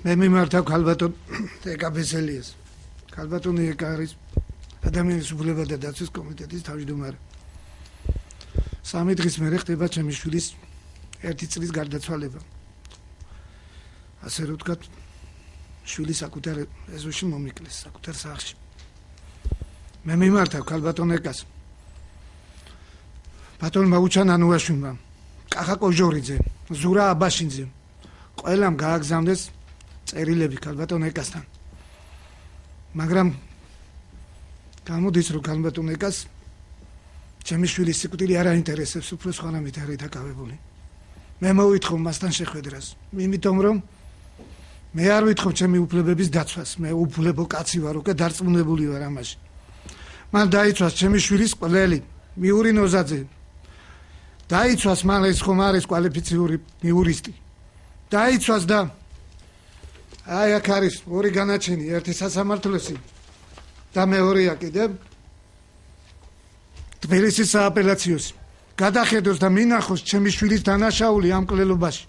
მე მიმართავ ქალბატონ ეკაბესელიას. ქალბატონი ეკა არის ადამიანის უფლებათა დაცვის კომიტეტის თავმჯდომარე. 3 დღის მერე ხდება ჩემი შვილის 1 წლის გარდაცვალება. ასე რომ ვთქვათ, შვილი საკუთარ ეზოში მომიკლეს, საკუთარ სახლში. მე მიმართავ ქალბატონ ეკას. ბატონმა უჩან ანუაშვილმა, კახა კოჟორიძე, ზურა აბაშინძე, ყველამ გააგზავნეს წერილები ქალბატონ ეკასთან. მაგრამ გამოდის რომ ქალბატონ ეკას ჩემი შვილის სიკვდილი არ აინტერესებს, უფრო სხვანაირად არის დაკავებული. მე მოვითხოვ მასთან შეხვედრას, იმიტომ რომ მე არ ვითხოვ ჩემი უფლებების დაცვას, მე უფლებო კაცი ვარ, უკვე დარწმუნებული ვარ ამაში. მან დაიცვას ჩემი შვილის ყველელი, მიური ნოზაძე. დაიცვას მან ეს ხომ არის კვალიფიციური იურისტი. დაიცვას და აი აქ არის ორი განაჩენი, ერთი სასამართლოსი და მეორეა კიდევ თბილისის სააპელაციოსი. გადახედოს და მინახოს ჩემი შვილის დანაშაული ამ კვლელობაში.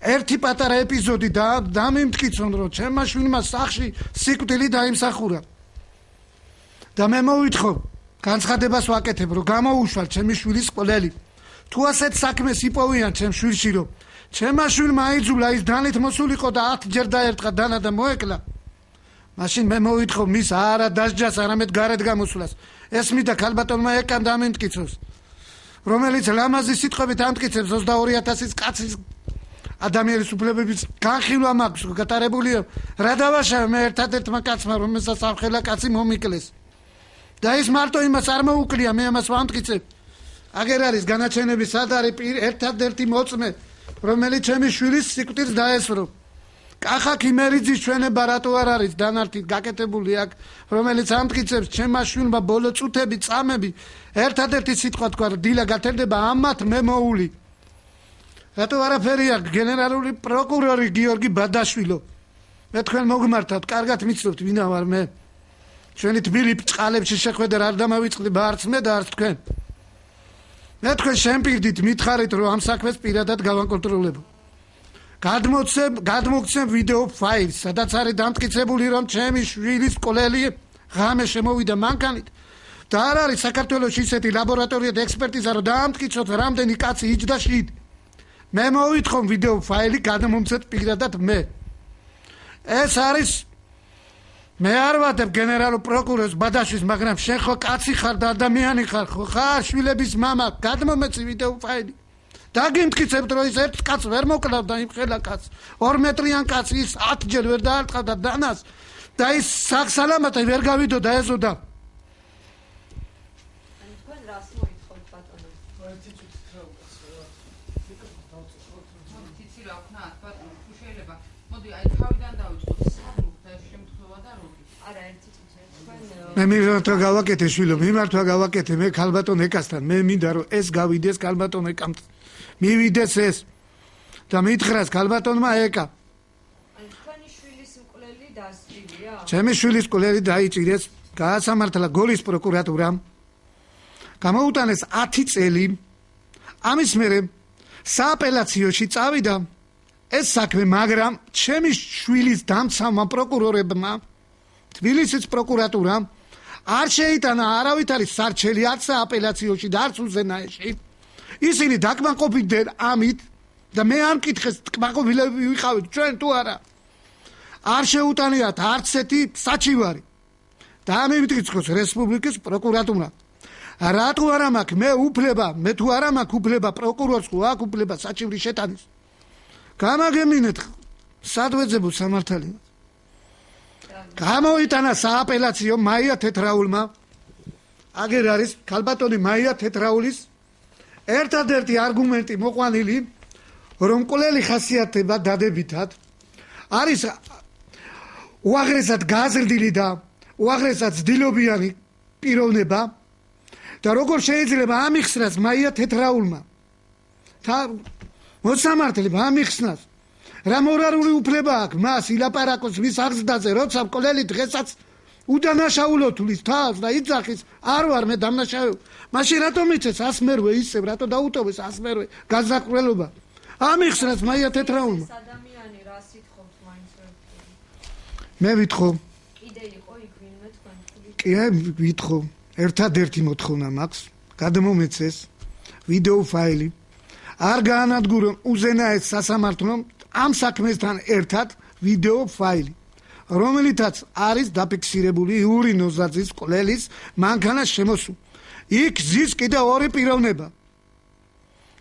ერთი პატარა ეპიზოდი დამიმტკიცონ, რომ ჩემმა შვილმა სახლში სიკვდილი დაიმსახურა. და მე მოვითხოვ, განცხადებას ვაკეთებ, რომ გამოუშვალ ჩემი შვილის ყველელი. თუ ასეთ საქმეს იპოვიან ჩემ შვილში, რომ ჩემმა შვილმა აიძულა ის დანით მოსულიყო და 10 ჯერ დაერტყა დანა და მოეკლა, მაშინ მე მოვითხოვ მის არა დასჯას, არამედ გარეთ გამოსვლას. ესმიდა ქალბატონმა ეკამ დამიმტკიცოს, რომელიც ლამაზი სიტყვებით ამტკიცებს 22,000 კაცის ადამიანის უფლებების განხილვა მაქვს გატარებულია. რა დავაშავე მე ერთადერთმა კაცმა, რომელსაც სამხელა კაცი მომიკლეს. და ის მარტო იმას არ მოუკლია, მე ამას ვამტკიცებ. აგერ არის განაჩენები, სად არის ერთადერთი მოწმე, რომელიც ჩემი შვილის სიკვდილს დაესწრო. კახა ქიმერიძის ჩვენება რატო არ არის დანართით გაკეთებული აქ, რომელიც ამტკიცებს ჩემმა შვილმა ბოლო წუთები, წამები, ერთადერთი სიტყვა თქვა, დილა გათენდება ამათ მე მოული. რატო არაფერი აქვს გენერალური პროკურორი გიორგი ბადაშვილო. მე თქვენ მოგმართავთ, კარგად მიცნობთ ვინა ვარ მე. ჩვენი თბილი წყალებში შეხვედრა არ დამავიწყდება არც მე და არც თქვენ. მე თქვენ შემპირდით მითხარით, რომ ამ საქმეს პირადად გავაკონტროლებო. გადმოგცემ ვიდეო ფაილს, სადაც არის დამტკიცებული, რომ ჩემი შვილის კოლელი ღამე შემოვიდა მანქანით და არ არის საქართველოში ისეთი ლაბორატორია და ექსპერტიზა, რომ დაამტკიცოთ რამდენი კაცი იჯდა შიდ. მე მოვითხოვ ვიდეო ფაილი, გადმომცეთ პირადად მე. ეს არის მე არ ვადებ გენერალურ პროკურორს ბადაშვილს, მაგრამ შენ ხო კაცი ხარ და ადამიანი ხარ, ხო ხარ შვილების მამა, გადმომეცი ვიდეო ფაილი. დაგიმტკიცებთ, რომ ის ერთ კაცს ვერ მოკლავდა იმ ხელა კაცს. 2 მეტრიან კაცი ის 10 ჯერ ვერ დაარტყავდა დანას და ის საგსალამათად ვერ გავიდოდა ეზოდა. თქვენ რას მოითხოვთ ბატონო? თიცი რა ვქნათ ბატონო, თუ შეიძლება. მოდი აი თავიდან დავიწყოთ, სამუხ და შემთხვევა და როგი. არა, ერთი წუთი. მე მიმართვა გავაკეთე შვილო, მიმართვა გავაკეთე მე ქალბატონ ეკასთან. მე მინდა რომ ეს გავიდეს ქალბატონ ეკამ. მივიდეს ეს და მითხრას ქალბატონმა ეკა. აი თქვენი შვილის მკვლელი დასწრილია? ჩემი შვილის კვლელი დაიჭირეს, გაასამართლა გოლის პროკურატურამ. გამოუტანეს 10 წელი. ამის მერე სააპელაციაში წავიდა ეს საქმე, მაგრამ ჩემი შვილის დამცავმა პროკურორებმა, თბილისის პროკურატურამ არ შეიტანა არავითარი სარჩელი არც სააპელაციაში და არც უზენაეში. ისინი დაკმაყოფილდნენ ამით და მე ამკითხეს, კმაყოფილები ვიყავით ჩვენ თუ არა. არ შეუტანიათ არც ერთი საჩივარი. და ამიმტკიცოს რესპუბლიკის პროკურატურა. რატო არა მაქვს მე უფლება, მე თუ არა მაქვს უფლება პროკურორს ხო აქვს უფლება საჩივრის შეტანის. გამაგემინეთ სადვეძებო სამართალი. გამოიტანა სააპელაციო მაია თეთრაულმა. აგერ არის ქალბატონი მაია თეთრაულის ერთადერთი არგუმენტი მოყვანილი, რომ კვლელი ხასიათდება დადებითად არის უაღრესად გაზრდილი და უაღრესად ძდილობიანი პიროვნება და როგორ შეიძლება ამიხსნას მაია თეთრაულმა და მოსამართლეა ამიხსნას. რა მორალური უფლება აქვს მას ილაპარაკოს მის აღზრდაზე, როცა კვლელი დღესაც უდანაშაულო თulis თავს და იძახის, არ ვარ მე დამნაშავე. მაშინ რატომ იცეს ასმერვე ისევ, რატო დაუტოვეს ასმერვე გაზაფხულობა? ამიხსნას მაია თეთრაულმა. ადამიანი რა სიტყვით მაინც მე ვითხოვ კიდე იყო იქ ვინმე თქვენ ხული კი ვითხოვ ერთადერთი მოთხოვნა მაქვს გადმომეცეს ვიდეო ფაილი არ გაანადგურონ უზენაეს სასამართლომ ამ საქმესთან ერთად ვიდეო ფაილი რომელითაც არის დაფიქსირებული იური ნოზაძის კვლევის მანქანას შემოსული იქ ზის კიდე ორი პიროვნება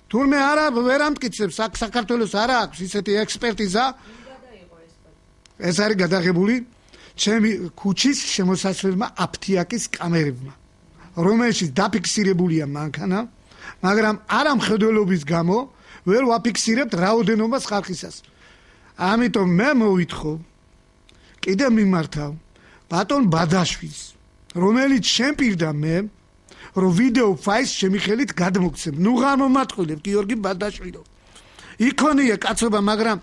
თურმე არა ვერ ამტკიცებს საქართველოს არა აქვს ისეთი ექსპერტიზა ეს არის გადაღებული ჩემი ქუჩის შემოსასვლელმა აფთიაკის კამერებმა რომელშიც დაფიქსირებულია მანქანა მაგრამ არა მხედველობის გამო ვერ ვაფიქსირებთ რაოდენობას ხალხისას ამიტომ მე მოვითხოვ კიდე მიმართავ ბატონ ბადაშვილს რომელიც შემპირდა მე რომ ვიდეო ფაილს ჩემი ხელით გადმოგცემ ნუ გამომატყვილებ გიორგი ბადაშვილო იქონია კაცობა მაგრამ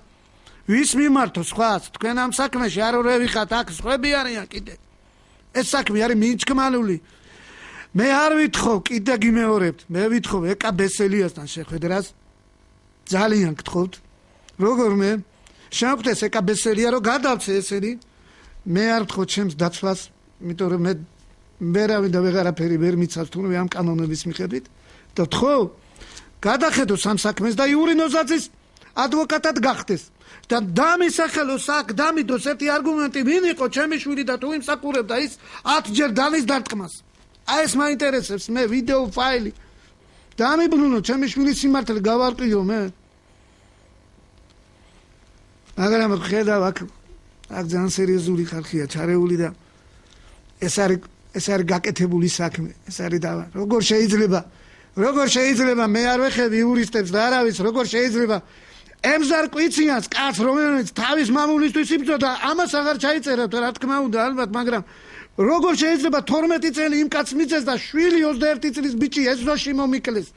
ვის მიმართო სხვას თქვენ ამ საქმეში არ ვიყავთ აქ სხვები არიან კიდე ეს საქმე არის მინჩკმალული მე არ ვითხოვ კიდე გიმეორებთ მე ვითხოვ ეკა ბესელიასთან შეხვედრას ძალიან გთხოვთ როგორ მე შევხვდეს ეკა ბესელია რომ გადავცე ესენი მე არ ვთხოვ ჩემს დაცვას იმიტომ რომ მე რავი და ვეღარაფერი ვერ მიცავს თუნდაც ამ კანონების მიხედვით და თხოვ გადახედოს ამ საქმეს და იური ნოზაძის ადვოკატად გახდეს და დამისახელოს აქ დამიდოს ერთი არგუმენტი ვინ იყო ჩემი შვილი და თუ იმსახურებდა ის 10 ჯერ დანის დარტყმას აი ეს მაინტერესებს მე ვიდეო ფაილი დამიბრუნო ჩემი შვილის სიმართლე გავარკვიო მე მაგრამ ხედავ აქ ძალიან სერიოზული ხალხია ჩარეული და ეს არის გაკეთებული საქმე ეს არის და როგორ შეიძლება მე არ ვეხები იურისტებს და არავის როგორ შეიძლება ემზარ კვიციანს კაც რომელიც თავის მამულისთვის იბრძოდა ამას აღარ ჩაიწერებთ რა თქმა უნდა ალბათ მაგრამ როგორ შეიძლება 12 წელი იმ კაცს მიწეს და შვილი 21 წლის ბიჭი ეზოში მომიკლეს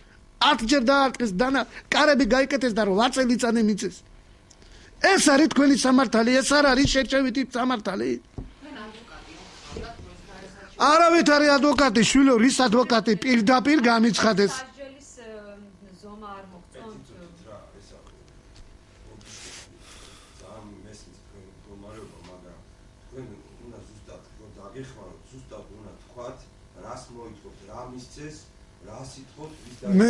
10 ჯერ დაარტყეს დანა კარები გაიკეთეს და 8 წელიწადში მიწეს ეს არის თქვენი სამართალი ეს არ არის შეჭევითი სამართალი არავით არის ადვოკატი შვილო რის ადვოკატი პირდაპირ გამიცხადეს სასჯელის ზომა არ მოგწონთ მე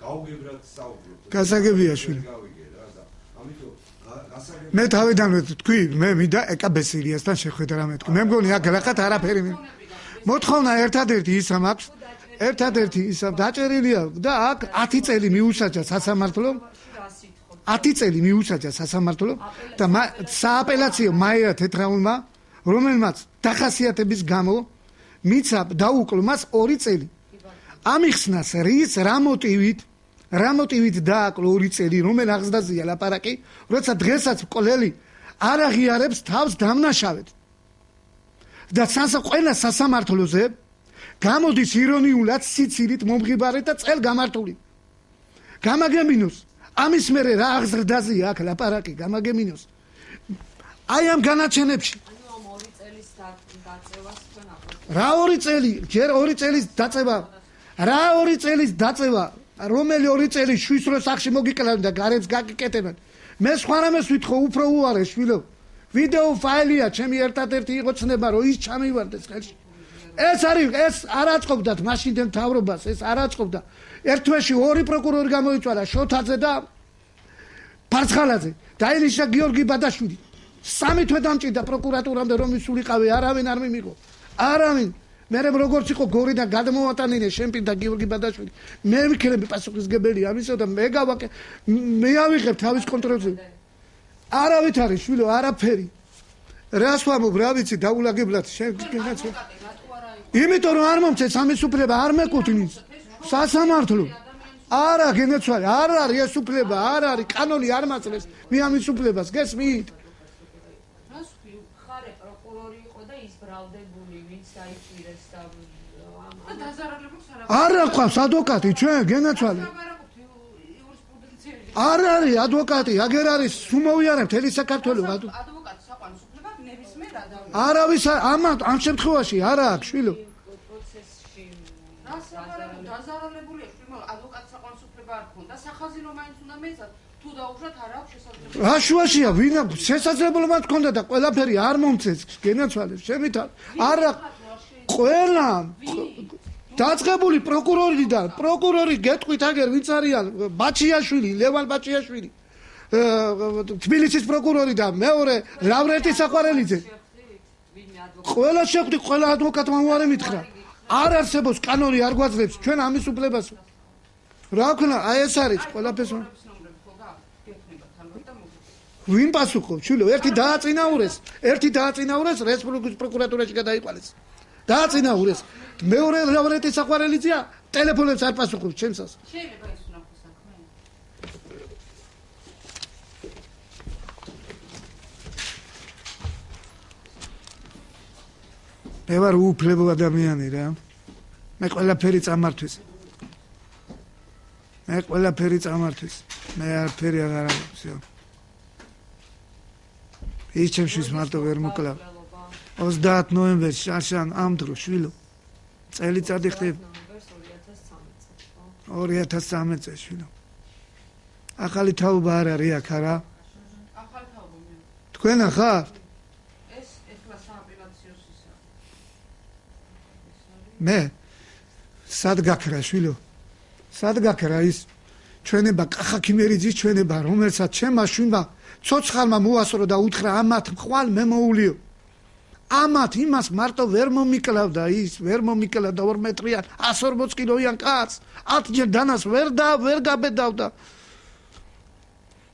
გავგებრათ საუბრობთ გასაგებია შვილი მე თავიდანვე თქვი მე მინდა ეკა ბესელიასთან შეხვედრა მეთქვი მე მგონი აქ რაღაც არაფერი მოთხოვნა ერთადერთი ისა მაქვს ერთადერთი ისა დაჭერილია და აქ 10 წელი მიუსაჯა სასამართლომ 10 წელი მიუსაჯა სასამართლომ და სააპელაციო მაია თეთრაულმა რომელმაც დახასიათების გამო მიცა დაუკლო მას 2 წელი ამიხსნას რის რა მოტივით დააკლო 2 წელი რომელ აღზრდაზეა ლაპარაკი როცა დღესაც მკვლელი არ აღიარებს თავს დამნაშავედ და ყველა სასამართლოზე გამოდის ირონიულად სიცილით მომღიბარეთ და წელ გამართული გამაგემინოს ამის მერე რა აღზრდაზეა აქ ლაპარაკი გამაგემინოს აი ამ განაჩენებში რა 2 წელი ჯერ 2 წელის დაწევა რა 2 წელის დაწევა რომელი 2 წელი შვილს რო სახში მოგიკლავენ და გარეთს გაკეთებენ მე სხვა რამეს ვითხოვ უფრო უარეს შვილო ვიდეო ფაილია ჩემი ერთადერთი იყო ცნება რომ ის ჩამივარდეს ხელში ეს არ აწყობდათ მაშინდელ მთავრობას ეს არ აწყობდა ერთ თვეში 2 პროკურორი გამოიწვარა შოთაძე და ფარცხალაძე დაინიშნა გიორგი ბადაშვილი 3 თვე დამჭირდა პროკურატურამდე რომ ისულიყავი არავინ არ მიმიღო არავინ მე როგორც იყო გორიდან გადმოვატანინე შემპირდა გიორგი ბადაშვილი მე ვიქნები პასუხისგებელი ამისო და მე ავიღებ თავის კონტროლზე არავით არის შვილო არაფერი რას ვამობ რა ვიცი დაულაგებლად შეგინაცო იმიტომ რომ არ მომწეს ამის უფლება არ მეკუთვნის სასამართლო არა გენაცვალე არ არის ეს უფლება არ არის კანონი არ მაძლევს მე ამის უფლებას გესმით არა ყავს ადვოკატი ჩვენ გენაცვალე არ არის ადვოკატი აგერ არის სუმოვიარებ მთელი საქართველოს ადვოკატი საყვანის უფლება ნებისმიერ ადამიანს არავის ამ შემთხვევაში არა აქვს შვილო პროცესში დაზარალებულია შვილო ადვოკატი საყვანის უფლება არ ქონდა სახაზინო მაინც უნდა მეცად თუ დაუშვათ არ აქვს შესაძლებლობა. რა შუაშია ვინ შესაძლებლობა თქონდა და ყველაფერი არ მომწეს გენაცვალეს შემითავ არა ყველა დაწყებული პროკურორი გეტყვით აგერ ვინც არიან ბაჩიაშვილი ლევან ბაჩიაშვილი თბილისის პროკურორი და მეორე ლავრენტი საყვარელიძე ყველა შეხვდი ყველა ადვოკატმა უარი მითხრა არ არსებობს კანონი არ გვაძლევს ჩვენ ამის უფლებას რა ქნა აი ეს არის ყველაფერს ვინ პასუხობს შვილო ერთი დააწინაურეს რესპუბლიკის პროკურატურაში გადაიყვანეს დააწინაურეს მეორე ლავრენტი საყვარელიძეა ტელეფონებს არ პასუხობს ჩემსას შეიძლება ის ვნახო საქმე მე ვარ უუფლებო ადამიანი რა მე ყველაფერი წამართვის მე არაფერი აღარ აქვს ის ჩემთვის მარტო ვერ მოკლავ 30 ნოემბერში არშან ამ დროს შვილო წელიწადი ხდება 2013 წელს შვილო ახალი თაობა არ არის აქ არა ახალი თაობა მე თქვენ ახარ ეს ეხლა სააპელაციოსისა მე სად გაქრა შვილო სად გაქრა ის ჩვენება კახაქიმერიძის ჩვენება რომელსაც ჩემმა შვილმა ცოცხალმა მოასრო და უთხრა ამათ ხვალ მე მოულიო ამათ იმას მარტო ვერ მომიკლავდა ის ვერ მომიკლავდა 2 მეტრიან 140 კილოიან კაცს 10 ჯერ დანას ვერ გაბედავდა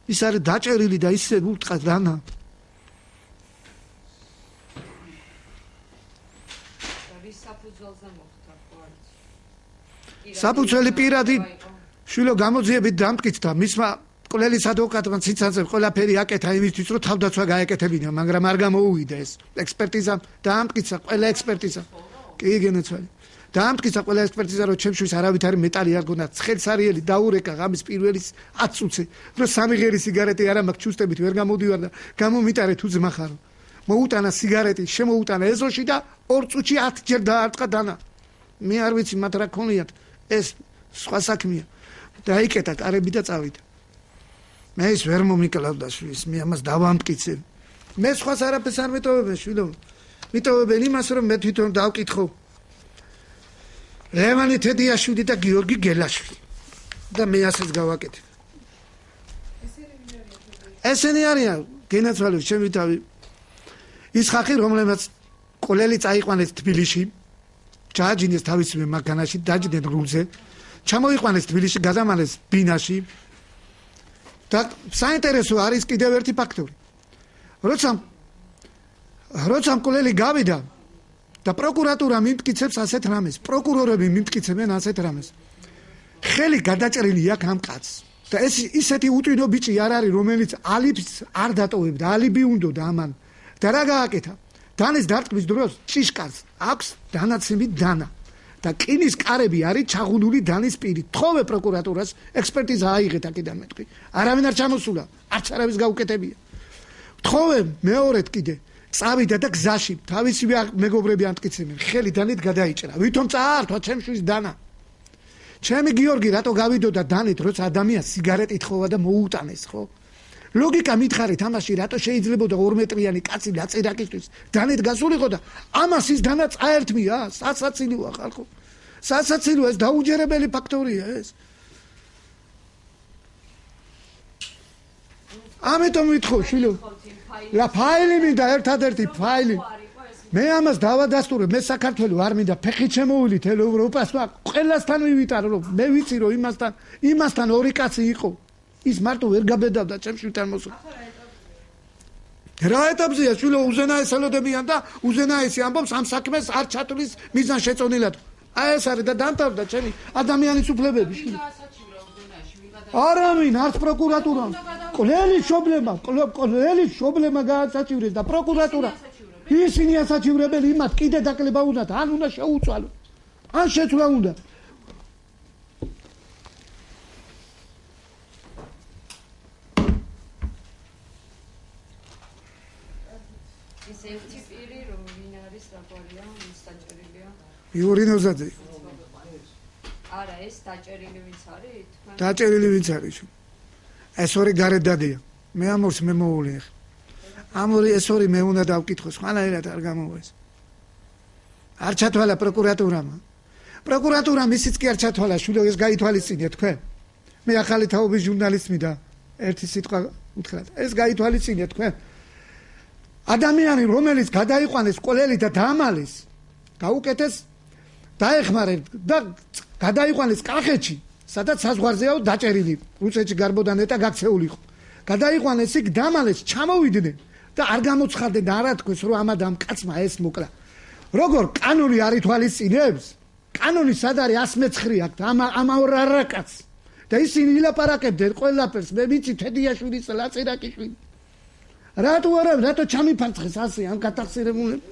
ის არის დაჭერილი და ისე უტყა დანა საფუძველი პირადი შვილო გამოძიებით დამტკიცდა მისმა კვლელის ადვოკატმა ციცაძემ ყველაფერი აკეთა იმისთვის რომ თავდაცვა გაეკეთებინა მაგრამ არ გამოუვიდა ეს ექსპერტიზა დაამტკიცა ყველა ექსპერტიზა კი გენაცვალი დაამტკიცა ყველა ექსპერტიზა რომ ჩემშვის არავითარი მეტალი არ გქონდა ცხელსარიელი დაურეკა ღამის პირველის 10 წუთზე რომ 3 ღერი სიგარეტი არ მაქვს ჩუსტებით ვერ გამოდივარ და გამომიტარე თუ ძმახარო მოუტანა სიგარეტი შემოუტანა ეზოში და 2 წუთში 10 ჯერ დაარტყა დანა მე არ ვიცი მათ რა ქონიათ ეს სხვა საქმეა დაიკეტა კარები და წავიდა მე ის ვერ მომიკლავდა შვილს მე ამას დავამტკიცებ მე სხვას არაფერს არ მეტოვებენ შვილო მიტოვებენ იმას რომ მე თვითონ დავკითხო ლევანი თედიაშვილი და გიორგი გელაშვილი და მე ასეც გავაკეთებ ესენი არიან გენაცვალებს ჩემი თავი ის ხალხი რომელმაც კოლელი წაიყვანეს თბილისში ჩააჯინეს თავისივე მაგანაში დაჯდნენ რულზე ჩამოიყვანეს თბილისში გადამალეს ბინაში და საინტერესო არის კიდევ ერთი ფაქტორი როცა კოლელი გავიდა და პროკურატურა მიმტკიცებს ასეთ რამეს პროკურორები მიმტკიცებენ ასეთ რამეს ხელი გადაჭრილი აქვს ამ კაცს და ეს ისეთი უტვინო ბიჭი არ არის რომელიც ალიბს არ დატოვებდა ალიბი უნდოდა ამან და რა გააკეთა დანის დარტყმის დროს ჭიშკარს აქვს დანაცემი დანა და კინის კარები არის ჩაღუნული დანის პირი თხოვე პროკურატურას ექსპერტიზა აიღეთ აქედან მეტყვი არავინ არ ჩამოსულა არც არავის გაუკეთებია თხოვე მეორედ კიდე წავიდა და გზაში თავისივე მეგობრები ამტკიცებენ ხელი დანით გადაიჭრა ვითომ წაართვა ჩემშვის დანა ჩემი გიორგი რატო გავიდოდა დანით როცა ადამიანს სიგარეტი თხოვა და მოუტანეს ხო ლოგიკა მითხარით ამაში რატო შეიძლება 2 მეტრიანი კაცი ლაწირაკისთვის დანით გასულიყო და ამას ის დანა წაერთმია სასაცილოა ხალხო სასაცილოა ეს დაუჯერებელი ფაქტორია ეს ამიტომ ვითხოვ შვილო რა ფაილი მინდა ერთადერთი ფაილი მე ამას დავადასტურებ მე საქართველოს არ მინდა ფეხით შემოვიდით ევროპას ყველასთან ვივიტარო რომ მე ვიცი რომ იმასთან 2 კაცი იყო ის მარტო ვერ გაბედავდა ჩემშვილთან მოსულ რა ეტაპზეა შვილო უზენაეს ელოდებიან და უზენაესი ამბობს ამ საქმეს არ ჩათვლის მიზან შეწონილად აი ეს არის და დამთავრდა ჩემი ადამიანის უფლებები შვილო არავინ არც პროკურატურა კოლელის შობლემა გაასაჭირეს და პროკურატურა ისინი ასაჭირებელი იმათ კიდე დაკლება უნდათ ან უნდა შეუწვალო ან შეცვლა უნდა ეს ერთი პირი რომ ვინ არის რაგვარია ის დაჭერილია იურინოზაძე არა ეს დაჭერილი ვინც არის დაჭერილი ვინც არის ეს ორი გარეთ დადია. მე ამორს მე მოული ახლა. ამ ორი ეს ორი მე უნდა დავკითხოს, ხანაერად არ გამოვა ეს. არ ჩათვალა პროკურატურამ. პროკურატურამ ისიც კი არ ჩათვალა, შვილო ეს გაითვალისწინეთ თქვენ. მე ახალი თაობის ჟურნალისტი და ერთი სიტყვა უთხრათ. ეს გაითვალისწინეთ თქვენ. ადამიანი რომელიც გადაიყვანეს ყოლელი და დაამალეს, გაუკეთეს დაეხმარეთ და გადაიყვანეს კახეთში, სადაც საზღვარზეა დაჭერილი, რუსეთში გარბოდა ნეტა გაქცეულიყო. გადაიყვანეს იქ დამალეს, ჩამოვიდნენ და არ გამოცხადდნენ და არ ათქვეს რომ ამ ადამ კაცმა ეს მოკლა. როგორ კანონი არ ითვალისწინებს? კანონი სად არის 109 აქვს ამ არაკაც. და ისინი ილაპარაკებდნენ ყველაფერს, მე ვიცი თედიაშვილის ლაწირაკიშვილი. რატო არა, რატო ჩამიფარცხეს ასე ამ გატახსირებულებს?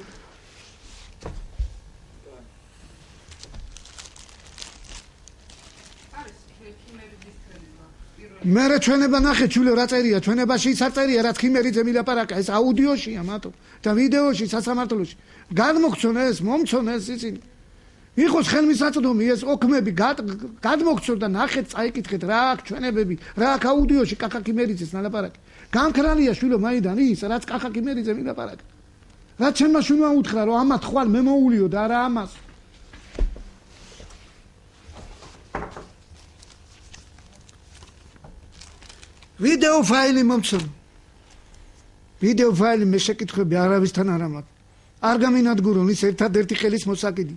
მერე ჩვენება ნახეთ, ჩულო რა წერია, ჩვენებაში ის არ წერია, რაც ხიმერიძე მილაპარაკა, ეს აუდიოშია მათო და ვიდეოში სასამართლოში. გადმოგცონ ეს, მომცონ ეს ისინი. იყოს ხელმისაწვდომი ეს ოქმები გადმოგცონ და ნახეთ, წაიკითხეთ რა აქვს ჩვენებები, რა აქვს აუდიოში კახა ხიმერიძეს ნალაპარაკი. გამქრალია შვილო მაიდან ის, რაც კახა ხიმერიძე მილაპარაკა. რაც ჩემმა შვილმა უთხრა რომ ამათ ხვალ მე მოულიო და არა ამას. ვიდეო ფაილი მომცემ. ვიდეო ფაილი მე შეკითხები არავისთან არ ამაქვს. არ გამინადგურონ ის ერთადერთი ხელის მოსაკიდი.